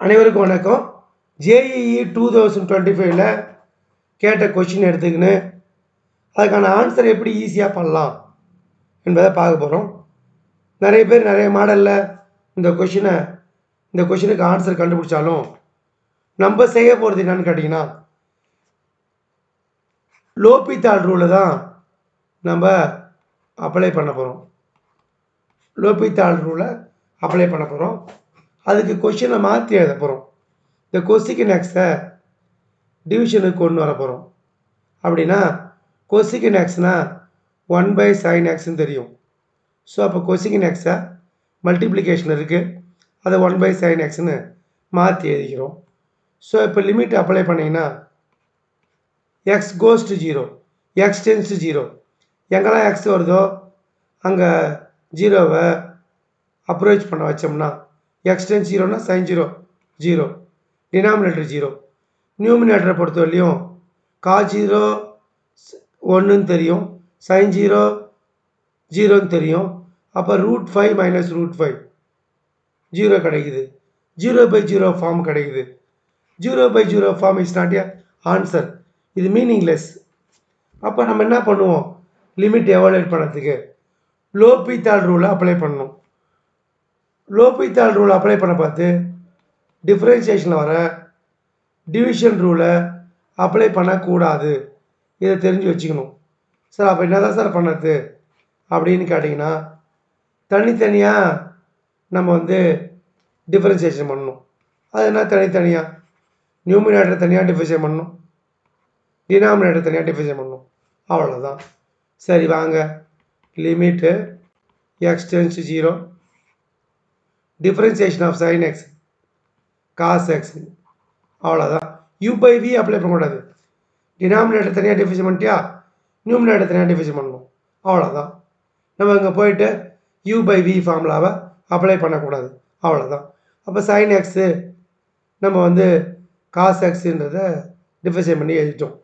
அனைவருக்கும் வணக்கம். ஜேஇஇ 2025ல் கேட்ட கொஷின் எடுத்துக்கின்னு அதுக்கான ஆன்சர் எப்படி ஈஸியாக பண்ணலாம் என்பதை பார்க்க போகிறோம். நிறைய பேர் நிறைய மாடலில் இந்த கொஷினுக்கு ஆன்சர் கண்டுபிடிச்சாலும் நம்ம செய்ய போகிறது என்னன்னு கேட்டிங்கன்னா, லோபித்தால் ரூலை தான் நம்ம அப்ளை பண்ண போகிறோம். லோபித்தால் ரூலை அப்ளை பண்ண போகிறோம். அதுக்கு கொஷினை மாற்றி எழுத போகிறோம். இந்த கொசிக்கன் எக்ஸை டிவிஷனுக்கு கொண்டு வர போகிறோம். அப்படின்னா கொசிக்கன் எக்ஸ்னால் 1/sin எக்ஸ்ன்னு தெரியும். ஸோ அப்போ கொசிக்கன் எக்ஸை மல்டிப்ளிகேஷன் இருக்குது, அதை 1/sin எக்ஸ்ன்னு மாற்றி எழுதிக்கிறோம். ஸோ இப்போ லிமிட் அப்ளை பண்ணிங்கன்னா X goes to 0, X tends to 0. எங்கெல்லாம் எக்ஸ் வருதோ அங்கே ஜீரோவை அப்ரோச் பண்ண வச்சோம்னா எக்ஸ் டென்ஸ் 0னா sin 0 0, டினாமினேட்டர் 0. நியூமினேட்டரை பொறுத்தவரையிலையும் cos 0 1ன்னு தெரியும், sin 0 0ன்னு தெரியும். அப்போ √5 - √5 0 கிடைக்குது. 0/0 ஃபார்ம் கிடைக்குது. 0/0 form is not a answer, இது மீனிங்லெஸ். அப்போ நம்ம என்ன பண்ணுவோம், லிமிட் எவாலுவேட் பண்ணுறதுக்கு லோபித்தால் ரூலை அப்ளை பண்ணணும். லோபித்தால் ரூலை அப்ளை பண்ண பார்த்து டிஃப்ரென்சியேஷனில் வர டிவிஷன் ரூலை அப்ளை பண்ணக்கூடாது. இதை தெரிஞ்சு வச்சுக்கணும். சார் அப்போ என்ன தான் சார் பண்ணுறது அப்படின்னு கேட்டிங்கன்னா, தனித்தனியாக நம்ம டிஃப்ரென்சியேஷன் பண்ணணும். அது என்ன தனித்தனியாக, நியூமினேட்டர் தனியாக டிஃபரன்ஷியேட் பண்ணணும், டினாமினேட்டர் தனியாக டிஃபரன்ஷியேட் பண்ணணும், அவ்வளோதான். சரி வாங்க, limit x tends 0, differentiation of sin x cos x, அவ்வளோதான். u/v அப்ளை பண்ணக்கூடாது. டினாமினேட்டர் தனியாக டிஃபரன்ஷியேட் பண்ணிட்டியா, நியூமினேட்டர் தனியாக டிஃபரன்ஷியேட் பண்ணணும், அவ்வளோதான். நம்ம இங்கே போயிட்டு u/v ஃபார்முலாவை அப்ளை பண்ணக்கூடாது, அவ்வளோதான். அப்போ sin x நம்ம cos xன்றதை டிஃபரன்ஷியேட் பண்ணி எழுதிட்டோம்.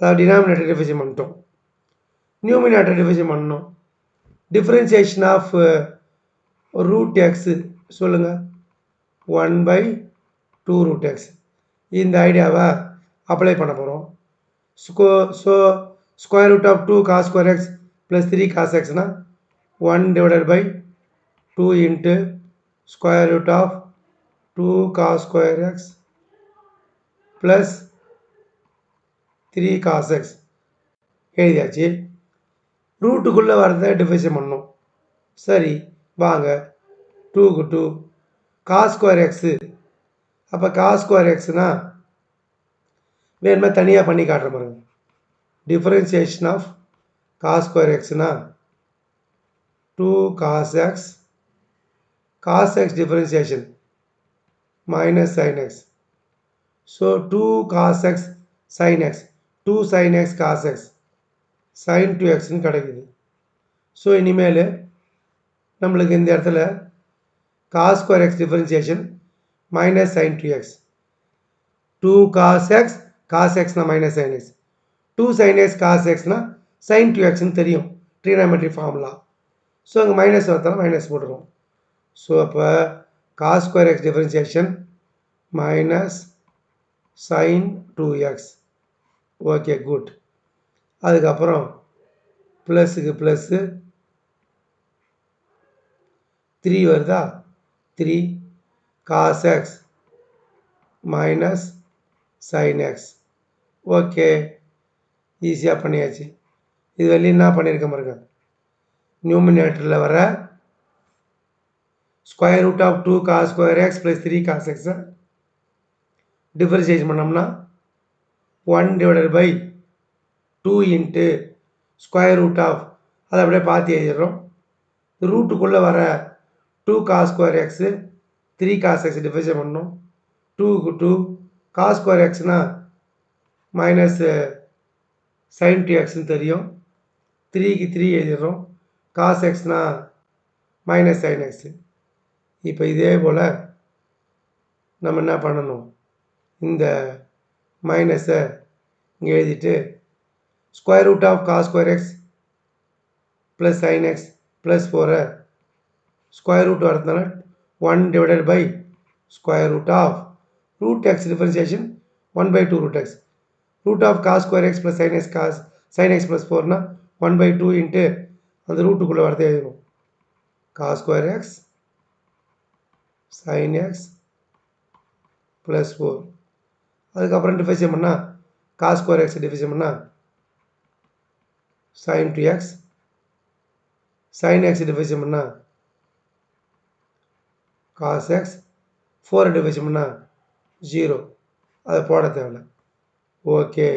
அதாவது டினாமினேட்டர் டிஃபரன்ஷியேட் பண்ணிட்டோம், நியூமினேட்டர் டிஃபரன்ஷியேட் பண்ணணும். டிஃப்ரென்சியேஷன் ஆஃப் √x சொல்லுங்கள், 1/2 √x. இந்த ஐடியாவை அப்ளை பண்ண போகிறோம். So square root of 2 cos square x + 3 cos xனா 1/2 into square root of 2 cos square x + 3 cos x எழுதியாச்சு. ரூட்டுக்குள்ளே வரதை டிஃபரன்ஷியேட் பண்ணணும். சரி வாங்க, 2க்கு 2 cos square x. அப்போ cos square xனா வேணுமே தனியாக பண்ணி காட்டுற பாருங்க. டிஃபரன்சியேஷன் ஆஃப் cos square xனா 2 cos x, cos x differentiation -sin x. So 2 cos x sin x, 2 sin x cos x, sin 2xன்னு கிடைக்குது. ஸோ இனிமேல் நம்மளுக்கு இந்த இடத்துல cos square x differentiation -sin 2x, 2 cos x, cos xனா -sin x, 2 sin x cos xனா sin 2xன்னு தெரியும், ட்ரிகோனோமெட்ரி formula. So அங்கே minus வரத்தாலும் minus போட்டுருவோம். So அப்போ cos square x differentiation -sin 2x. Okay good. அதுக்கப்புறம் ப்ளஸுக்கு ப்ளஸ்ஸு 3 வருதா, 3 cos x -sin x. Okay, ஈஸியாக பண்ணியாச்சு. இது வெளியே என்ன பண்ணியிருக்க பாருங்க, நியூமினேட்டரில் வர square root of 2 cos square x + 3 cos x differentiation பண்ணோம்னா 1/2 இன்ட்டு ஸ்கொயர் ரூட் ஆஃப், அதை அப்படியே பார்த்து எழுதிடுறோம். ரூட்டுக்குள்ளே வர 2 cos square x 3 cos x differentiate பண்ணணும். 2க்கு 2 cos square xனா -sin 2xன்னு தெரியும், 3க்கு 3 எழுதிடுறோம். cos xனா -sin x. இப்போ இதே போல் நம்ம என்ன பண்ணணும், இந்த மைனஸை இங்கே எழுதிட்டு square root of cos square x + sin x + 4 square root வரதுனால 1/2 square root of root x differentiation 1 by 2 root x. Root of cos square x plus sin x plus 4 னா 1 by 2 into அந்த ரூட்டுக்குள்ளே வரதே எழுதணும். cos square x sin x plus 4. அதுக்கப்புறம் define பண்ணால் cos square x define பண்ணால் sin 2x sin x define பண்ணால் cos x 4 define பண்ணால் 0. அதை போட தேவையில்லை. ஓகே,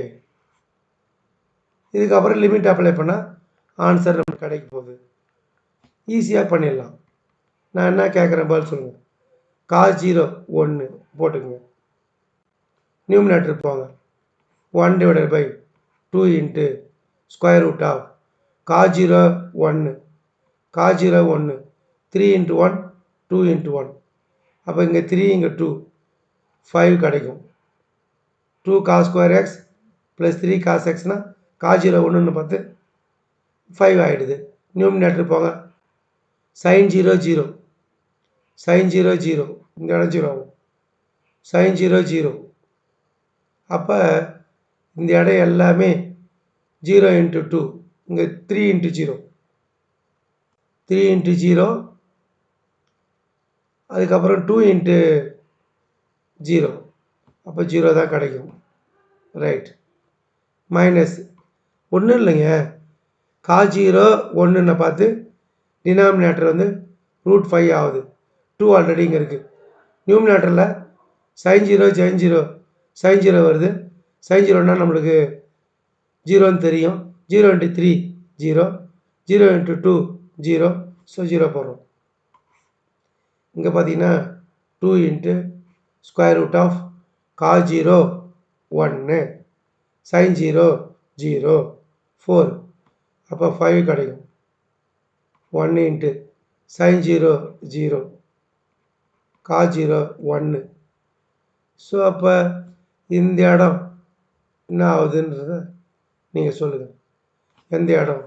இதுக்கப்புறம் லிமிட் அப்ளை பண்ணால் ஆன்சர் நமக்கு கிடைக்க போகுது. ஈஸியாக பண்ணிடலாம். நான் என்ன கேட்குறேன் பதில் சொல்லுங்கள். cos 0 1 போட்டுக்குங்க. நியூமினேட்டர் போங்க. 1 divided by 2 into square root of cos 0 1 cos 0 1 3 into 1 2 into 1. அப்போ இங்கே 3 இங்கே 2 5 கிடைக்கும். 2 cos square x plus 3 cos xனா cos 0 1ன்னு பார்த்து 5 ஆகிடுது. நியூமினேட்டர் போங்க. sin 0 0 sin 0 0 இந்த இடம் 0 ஆகும். sin 0 0 அப்போ இந்த இடம் எல்லாமே 0 into 2 இங்கே 3 into 0 3 into 0 அதுக்கப்புறம் 2 into 0 அப்போ 0 தான் கிடைக்கும். ரைட். மைனஸ் ஒன்றும் இல்லைங்க. cos 0 1ன்னு பார்த்து டினாமினேட்டர் வந்து √5 ஆகுது. 2 ஆல்ரெடி இங்கே இருக்குது. நியூமினேட்டரில் sin 0 sin 0 வருது. sin 0ன்னா நம்மளுக்கு 0ன்னு தெரியும். 0 into 3 0 0 into 2 0 ஸோ 0 போடுறோம். இங்கே பார்த்தீங்கன்னா 2 into square root of cos 0 1 sin 0 0 4 அப்போ 5 கிடைக்கும். 1 into sin 0 0 cos 0 1. ஸோ அப்போ இந்த இடம் என்ன ஆகுதுன்றத நீங்கள் சொல்லுங்கள். எந்த இடம்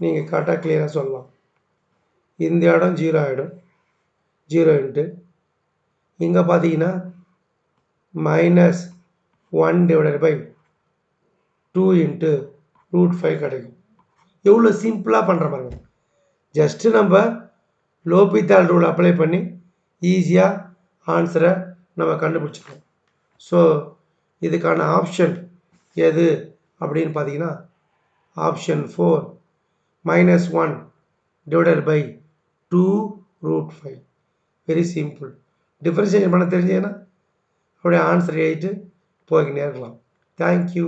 நீங்கள் கரெக்டாக கிளியராக சொல்லலாம். இந்த இடம் 0 ஆகிடும். 0 இன்ட்டு இங்கே பார்த்தீங்கன்னா மைனஸ் 1 divided by 2 into √5 கிடைக்கும். எவ்வளோ சிம்பிளாக பண்ணுற பாருங்க. ஜஸ்ட்டு நம்ம லோபித்தால் ரூல் அப்ளை பண்ணி ஈஸியாக ஆன்சரை நம்ம கண்டுபிடிச்சிக்கணும். ஸோ இதுக்கான ஆப்ஷன் எது அப்படின்னு பார்த்தீங்கன்னா option 4 -1 divided by 2 √5. Very simple. Differentiation பண்ண தெரிஞ்சதுன்னா அப்படியே ஆன்சர் எழுதிட்டு போய்க்கினே இருக்கலாம். தேங்க்யூ.